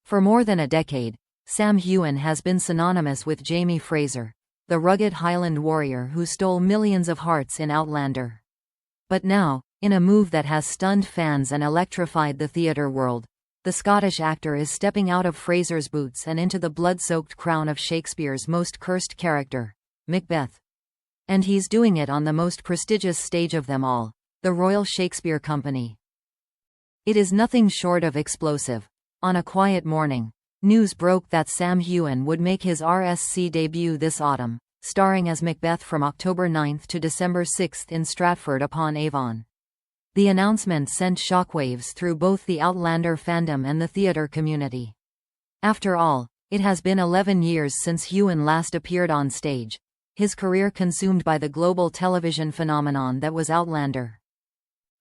For more than a decade, Sam Heughan has been synonymous with Jamie Fraser, the rugged Highland warrior who stole millions of hearts in Outlander. But now, in a move that has stunned fans and electrified the theatre world, the Scottish actor is stepping out of Fraser's boots and into the blood-soaked crown of Shakespeare's most cursed character, Macbeth. And he's doing it on the most prestigious stage of them all, the Royal Shakespeare Company. It is nothing short of explosive. On a quiet morning, news broke that Sam Heughan would make his RSC debut this autumn, starring as Macbeth from October 9 to December 6 in Stratford-upon-Avon. The announcement sent shockwaves through both the Outlander fandom and the theatre community. After all, it has been 11 years since Heughan last appeared on stage, his career consumed by the global television phenomenon that was Outlander.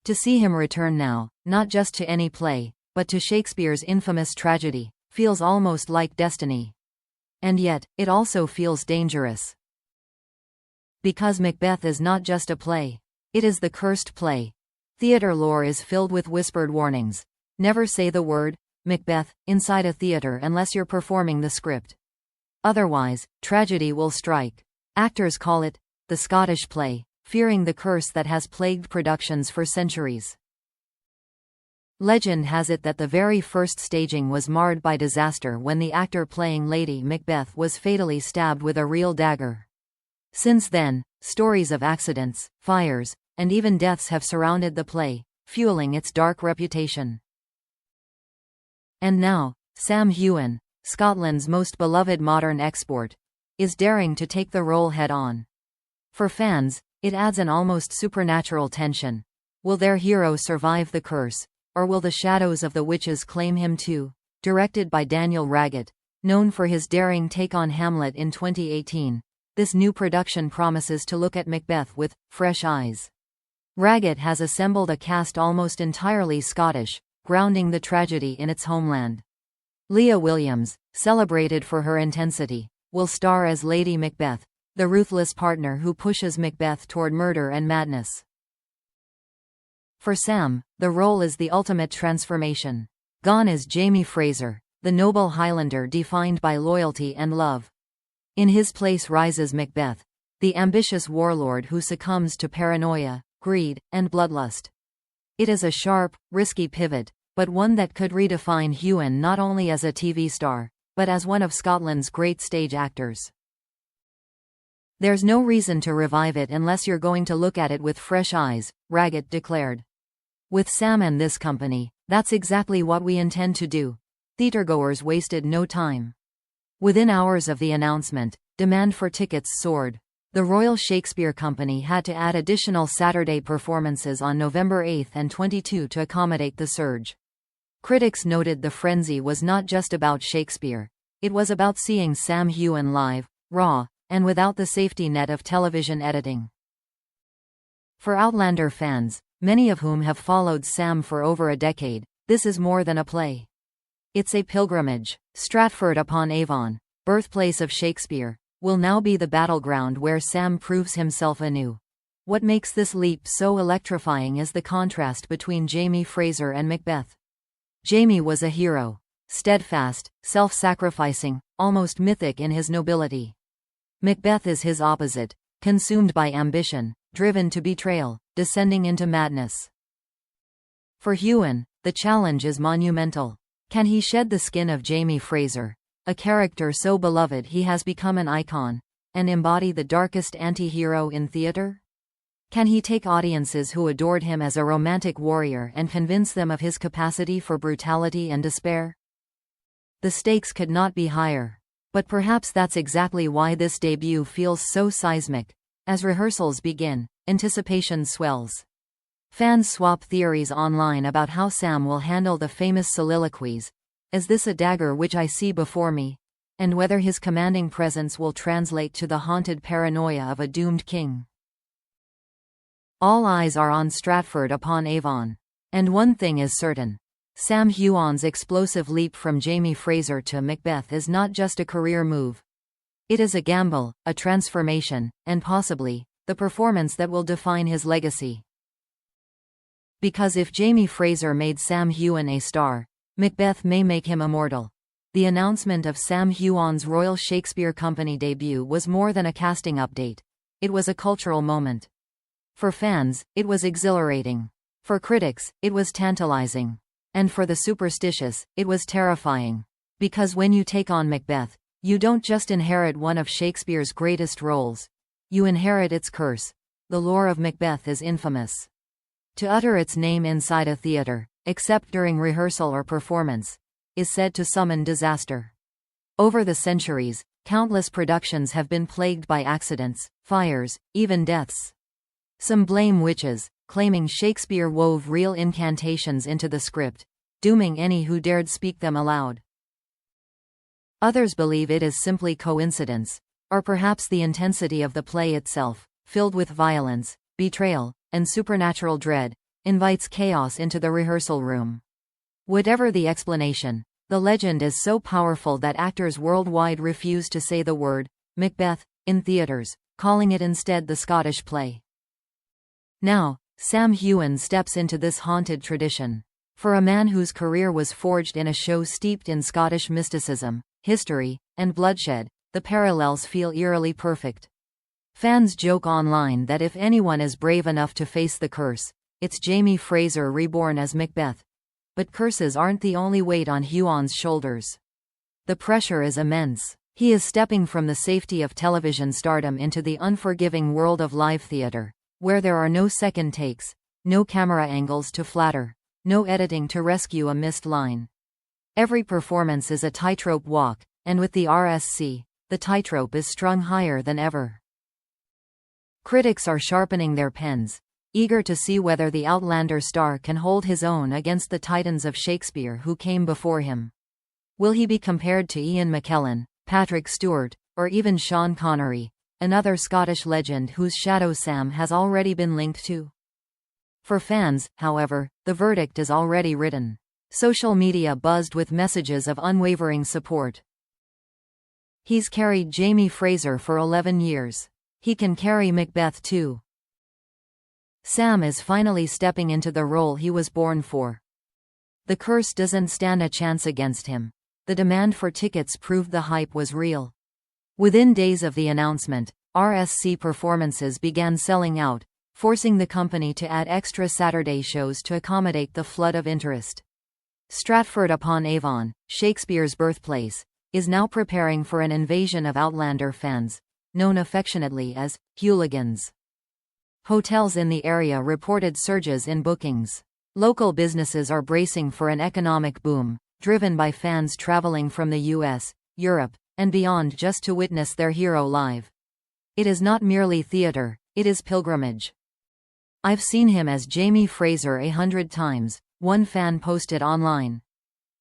To see him return now, not just to any play, but to Shakespeare's infamous tragedy, feels almost like destiny. And yet, it also feels dangerous. Because Macbeth is not just a play. It is the cursed play. Theatre lore is filled with whispered warnings. Never say the word Macbeth inside a theatre unless you're performing the script. Otherwise, tragedy will strike. Actors call it the Scottish play, fearing the curse that has plagued productions for centuries. Legend has it that the very first staging was marred by disaster when the actor playing Lady Macbeth was fatally stabbed with a real dagger. Since then, stories of accidents, fires, and even deaths have surrounded the play, fueling its dark reputation. And now, Sam Heughan, Scotland's most beloved modern export, is daring to take the role head-on. For fans, it adds an almost supernatural tension. Will their hero survive the curse? Or will the shadows of the witches claim him too? Directed by Daniel Raggett, known for his daring take on Hamlet in 2018, this new production promises to look at Macbeth with fresh eyes. Raggett has assembled a cast almost entirely Scottish, grounding the tragedy in its homeland. Leah Williams, celebrated for her intensity, will star as Lady Macbeth, the ruthless partner who pushes Macbeth toward murder and madness. For Sam, the role is the ultimate transformation. Gone is Jamie Fraser, the noble Highlander defined by loyalty and love. In his place rises Macbeth, the ambitious warlord who succumbs to paranoia, greed, and bloodlust. It is a sharp, risky pivot, but one that could redefine Heughan not only as a TV star, but as one of Scotland's great stage actors. There's no reason to revive it unless you're going to look at it with fresh eyes, Raggett declared. With Sam and this company, that's exactly what we intend to do. Theatregoers wasted no time. Within hours of the announcement, demand for tickets soared. The Royal Shakespeare Company had to add additional Saturday performances on November 8 and 22 to accommodate the surge. Critics noted the frenzy was not just about Shakespeare. It was about seeing Sam Heughan live, raw, and without the safety net of television editing. For Outlander fans, many of whom have followed Sam for over a decade, this is more than a play. It's a pilgrimage. Stratford-upon-Avon, birthplace of Shakespeare, will now be the battleground where Sam proves himself anew. What makes this leap so electrifying is the contrast between Jamie Fraser and Macbeth. Jamie was a hero, steadfast, self-sacrificing, almost mythic in his nobility. Macbeth is his opposite, consumed by ambition, driven to betrayal, descending into madness. For Heughan, the challenge is monumental. Can he shed the skin of Jamie Fraser, a character so beloved he has become an icon, and embody the darkest anti-hero in theatre? Can he take audiences who adored him as a romantic warrior and convince them of his capacity for brutality and despair? The stakes could not be higher. But perhaps that's exactly why this debut feels so seismic. As rehearsals begin, anticipation swells. Fans swap theories online about how Sam will handle the famous soliloquies, "Is this a dagger which I see before me?" and whether his commanding presence will translate to the haunted paranoia of a doomed king. All eyes are on Stratford-upon-Avon. And one thing is certain. Sam Heughan's explosive leap from Jamie Fraser to Macbeth is not just a career move. It is a gamble, a transformation, and possibly, the performance that will define his legacy. Because if Jamie Fraser made Sam Heughan a star, Macbeth may make him immortal. The announcement of Sam Heughan's Royal Shakespeare Company debut was more than a casting update. It was a cultural moment. For fans, it was exhilarating. For critics, it was tantalizing. And for the superstitious, it was terrifying. Because when you take on Macbeth, you don't just inherit one of Shakespeare's greatest roles. You inherit its curse. The lore of Macbeth is infamous. To utter its name inside a theater, except during rehearsal or performance, is said to summon disaster. Over the centuries, countless productions have been plagued by accidents, fires, even deaths. Some blame witches, claiming Shakespeare wove real incantations into the script, dooming any who dared speak them aloud. Others believe it is simply coincidence, or perhaps the intensity of the play itself, filled with violence, betrayal, and supernatural dread, invites chaos into the rehearsal room. Whatever the explanation, the legend is so powerful that actors worldwide refuse to say the word Macbeth in theaters, calling it instead the Scottish play. Now, Sam Heughan steps into this haunted tradition. For a man whose career was forged in a show steeped in Scottish mysticism, history, and bloodshed, the parallels feel eerily perfect. Fans joke online that if anyone is brave enough to face the curse, it's Jamie Fraser reborn as Macbeth. But curses aren't the only weight on Heughan's shoulders. The pressure is immense. He is stepping from the safety of television stardom into the unforgiving world of live theater, where there are no second takes, no camera angles to flatter, no editing to rescue a missed line. Every performance is a tightrope walk, and with the RSC, the tightrope is strung higher than ever. Critics are sharpening their pens, eager to see whether the Outlander star can hold his own against the titans of Shakespeare who came before him. Will he be compared to Ian McKellen, Patrick Stewart, or even Sean Connery, another Scottish legend whose shadow Sam has already been linked to? For fans, however, the verdict is already written. Social media buzzed with messages of unwavering support. He's carried Jamie Fraser for 11 years. He can carry Macbeth too. Sam is finally stepping into the role he was born for. The curse doesn't stand a chance against him. The demand for tickets proved the hype was real. Within days of the announcement, RSC performances began selling out, forcing the company to add extra Saturday shows to accommodate the flood of interest. Stratford-upon-Avon, Shakespeare's birthplace, is now preparing for an invasion of Outlander fans, known affectionately as hooligans. Hotels in the area reported surges in bookings. Local businesses are bracing for an economic boom, driven by fans traveling from the US, Europe, and beyond just to witness their hero live. It is not merely theater, it is pilgrimage. "I've seen him as Jamie Fraser 100 times," one fan posted online.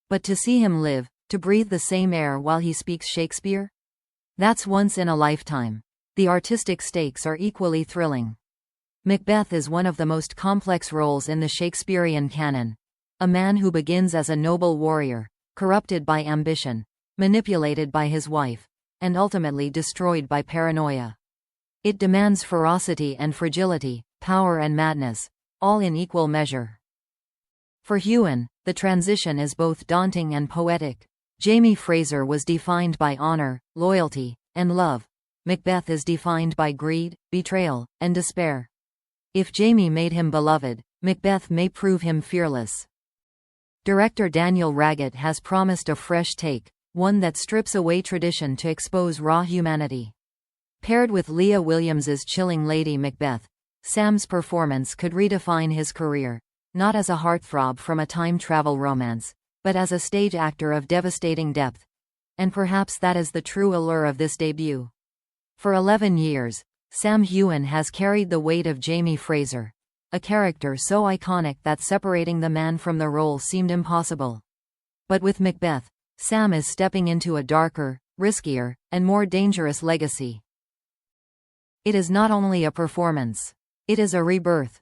But to see him live, to breathe the same air while he speaks Shakespeare? That's once in a lifetime. The artistic stakes are equally thrilling. Macbeth is one of the most complex roles in the Shakespearean canon. A man who begins as a noble warrior, corrupted by ambition, manipulated by his wife, and ultimately destroyed by paranoia. It demands ferocity and fragility, power and madness, all in equal measure. For Heughan, the transition is both daunting and poetic. Jamie Fraser was defined by honor, loyalty, and love. Macbeth is defined by greed, betrayal, and despair. If Jamie made him beloved, Macbeth may prove him fearless. Director Daniel Raggett has promised a fresh take, one that strips away tradition to expose raw humanity. Paired with Leah Williams's chilling Lady Macbeth, Sam's performance could redefine his career, not as a heartthrob from a time travel romance, but as a stage actor of devastating depth. And perhaps that is the true allure of this debut. For 11 years, Sam Heughan has carried the weight of Jamie Fraser, a character so iconic that separating the man from the role seemed impossible. But with Macbeth, Sam is stepping into a darker, riskier, and more dangerous legacy. It is not only a performance, it is a rebirth.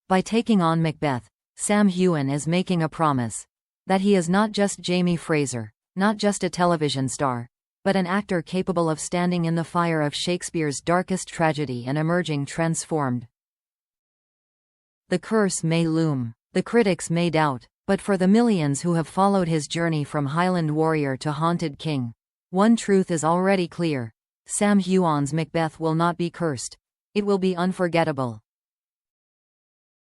By taking on Macbeth, Sam Heughan is making a promise that he is not just Jamie Fraser, not just a television star, but an actor capable of standing in the fire of Shakespeare's darkest tragedy and emerging transformed. The curse may loom, the critics may doubt, But for the millions who have followed his journey from Highland warrior to haunted king, one truth is already clear. Sam Heughan's Macbeth will not be cursed. It will be unforgettable.